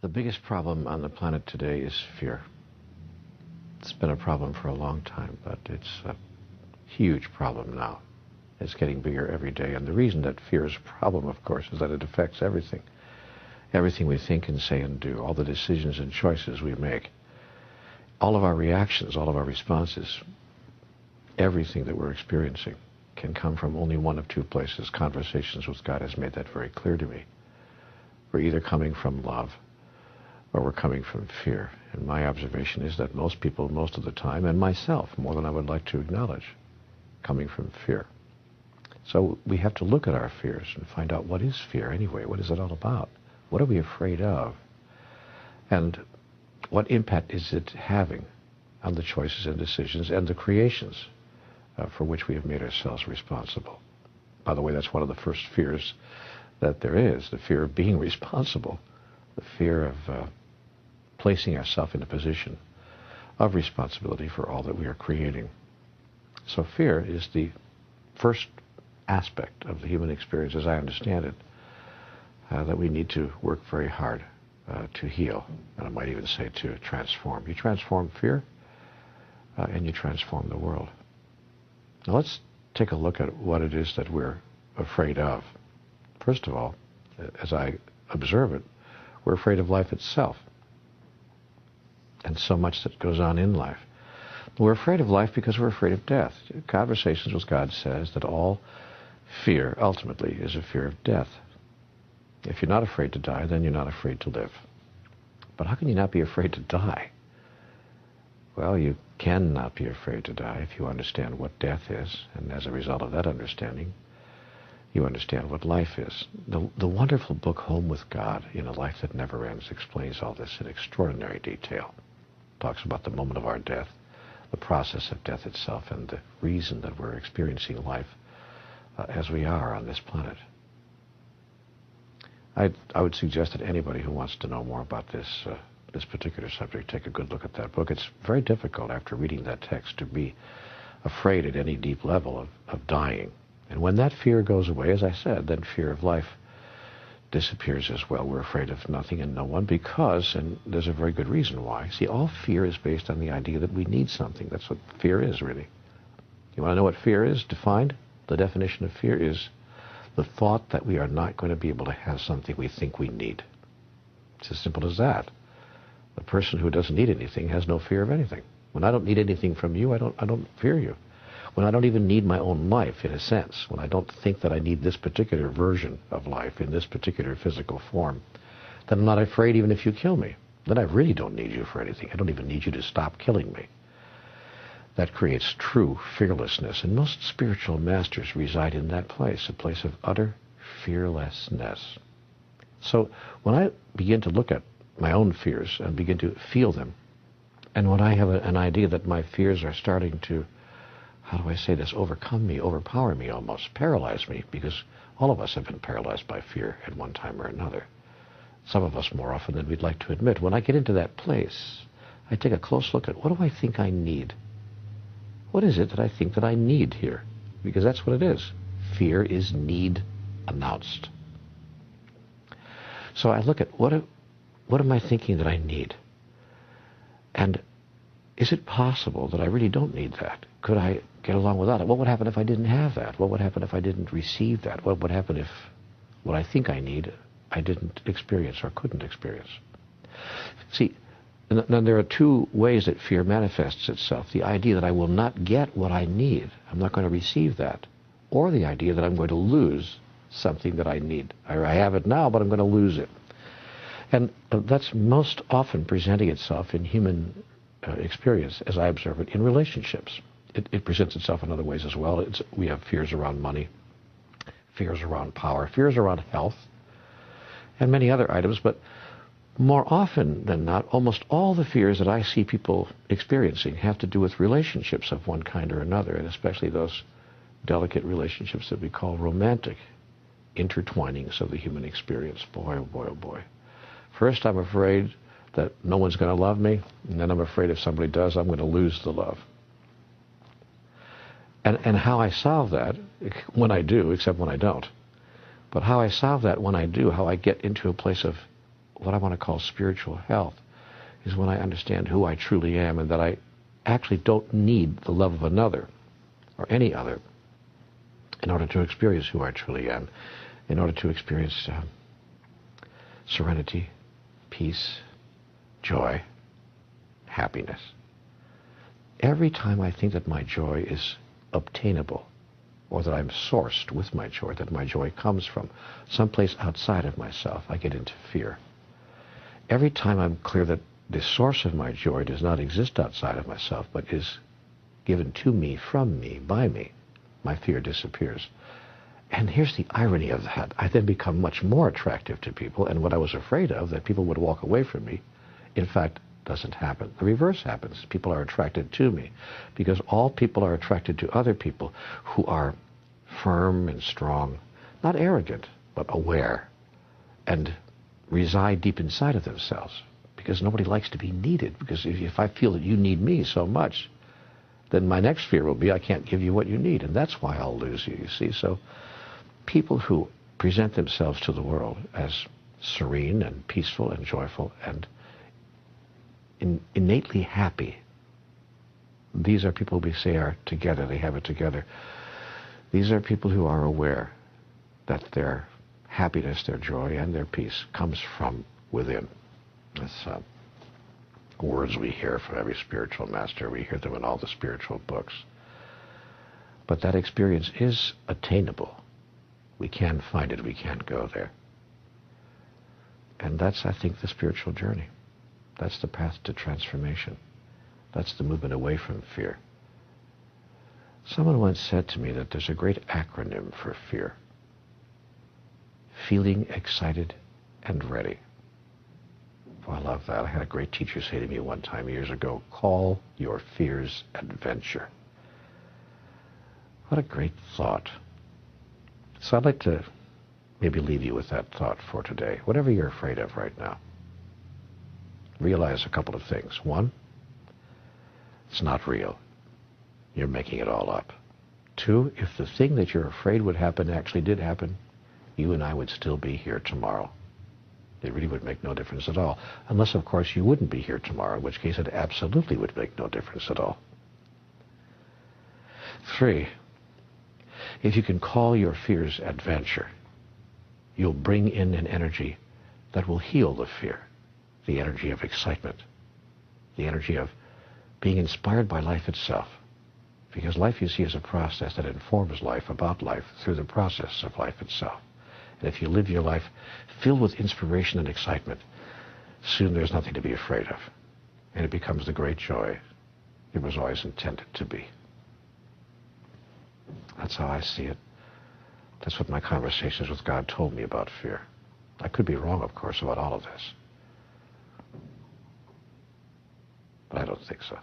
The biggest problem on the planet today is fear. It's been a problem for a long time, but it's a huge problem now. It's getting bigger every day. And the reason that fear is a problem, of course, is that it affects everything. Everything we think and say and do, all the decisions and choices we make, all of our reactions, all of our responses, everything that we're experiencing can come from only one of two places. Conversations with God has made that very clear to me. We're either coming from love or we're coming from fear. And my observation is that most people, most of the time, and myself, more than I would like to acknowledge, coming from fear. So we have to look at our fears and find out, what is fear anyway? What is it all about? What are we afraid of? And what impact is it having on the choices and decisions and the creations for which we have made ourselves responsible? By the way, that's one of the first fears that there is, the fear of being responsible, the fear of placing ourselves in a position of responsibility for all that we are creating. So fear is the first aspect of the human experience, as I understand it, that we need to work very hard to heal, and I might even say to transform. You transform fear, and you transform the world. Now let's take a look at what it is that we're afraid of. First of all, as I observe it, we're afraid of life itself, and so much that goes on in life. We're afraid of life because we're afraid of death. Conversations with God says that all fear, ultimately, is a fear of death. If you're not afraid to die, then you're not afraid to live. But how can you not be afraid to die? Well, you cannot be afraid to die if you understand what death is, and as a result of that understanding, you understand what life is. The wonderful book Home with God in a Life That Never Ends explains all this in extraordinary detail. It talks about the moment of our death, the process of death itself, and the reason that we're experiencing life as we are on this planet. I would suggest that anybody who wants to know more about this particular subject take a good look at that book. It's very difficult after reading that text to be afraid at any deep level of dying. And when that fear goes away, as I said, then fear of life disappears as well. We're afraid of nothing and no one because, and there's a very good reason why, see, all fear is based on the idea that we need something. That's what fear is, really. You want to know what fear is defined? The definition of fear is the thought that we are not going to be able to have something we think we need. It's as simple as that. The person who doesn't need anything has no fear of anything. When I don't need anything from you, I don't fear you. When I don't even need my own life, in a sense, when I don't think that I need this particular version of life in this particular physical form, then I'm not afraid even if you kill me. Then I really don't need you for anything. I don't even need you to stop killing me. That creates true fearlessness, and most spiritual masters reside in that place, a place of utter fearlessness. So when I begin to look at my own fears and begin to feel them, and when I have an idea that my fears are starting to, how do I say this, overcome me, overpower me almost, paralyze me, because all of us have been paralyzed by fear at one time or another. Some of us more often than we'd like to admit. When I get into that place, I take a close look at, what do I think I need? What is it that I think that I need here? Because that's what it is. Fear is need announced. So I look at, what am I thinking that I need? And is it possible that I really don't need that? Could I get along without it? What would happen if I didn't have that? What would happen if I didn't receive that? What would happen if what I think I need, I didn't experience or couldn't experience? See, now there are two ways that fear manifests itself. The idea that I will not get what I need, I'm not going to receive that, or the idea that I'm going to lose something that I need. I have it now, but I'm going to lose it. And that's most often presenting itself in human experience, as I observe it, in relationships. It presents itself in other ways as well. We have fears around money, fears around power, fears around health, and many other items, but more often than not, almost all the fears that I see people experiencing have to do with relationships of one kind or another, and especially those delicate relationships that we call romantic intertwinings of the human experience. Boy, oh boy, oh boy. First, I'm afraid that no one's going to love me, and then I'm afraid if somebody does, I'm going to lose the love. And how I solve that, when I do, except when I don't, but how I solve that when I do, how I get into a place of what I want to call spiritual health is when I understand who I truly am and that I actually don't need the love of another or any other in order to experience who I truly am, in order to experience serenity, peace, joy, happiness. Every time I think that my joy is obtainable, or that I'm sourced with my joy, that my joy comes from someplace outside of myself, I get into fear. Every time I'm clear that the source of my joy does not exist outside of myself, but is given to me, from me, by me, my fear disappears. And here's the irony of that. I then become much more attractive to people, and what I was afraid of, that people would walk away from me, in fact, doesn't happen. The reverse happens. People are attracted to me, because all people are attracted to other people who are firm and strong, not arrogant, but aware, and reside deep inside of themselves, because nobody likes to be needed. Because if I feel that you need me so much, then my next fear will be I can't give you what you need, and that's why I'll lose you, you see. So people who present themselves to the world as serene and peaceful and joyful and innately happy, these are people we say are together, they have it together. These are people who are aware that their happiness, their joy, and their peace comes from within. That's words we hear from every spiritual master. We hear them in all the spiritual books. But that experience is attainable. We can find it. We can go there. And that's, I think, the spiritual journey. That's the path to transformation. That's the movement away from fear. Someone once said to me that there's a great acronym for fear. Feeling excited and ready. Oh, I love that. I had a great teacher say to me one time years ago, call your fears adventure. What a great thought. So I'd like to maybe leave you with that thought for today. Whatever you're afraid of right now, realize a couple of things. One, it's not real. You're making it all up. Two, if the thing that you're afraid would happen actually did happen, you and I would still be here tomorrow. It really would make no difference at all. Unless, of course, you wouldn't be here tomorrow, in which case it absolutely would make no difference at all. Three, if you can call your fears adventure, you'll bring in an energy that will heal the fear, the energy of excitement, the energy of being inspired by life itself. Because life, you see, is a process that informs life about life through the process of life itself. And if you live your life filled with inspiration and excitement, soon there's nothing to be afraid of. And it becomes the great joy it was always intended to be. That's how I see it. That's what my conversations with God told me about fear. I could be wrong, of course, about all of this. But I don't think so.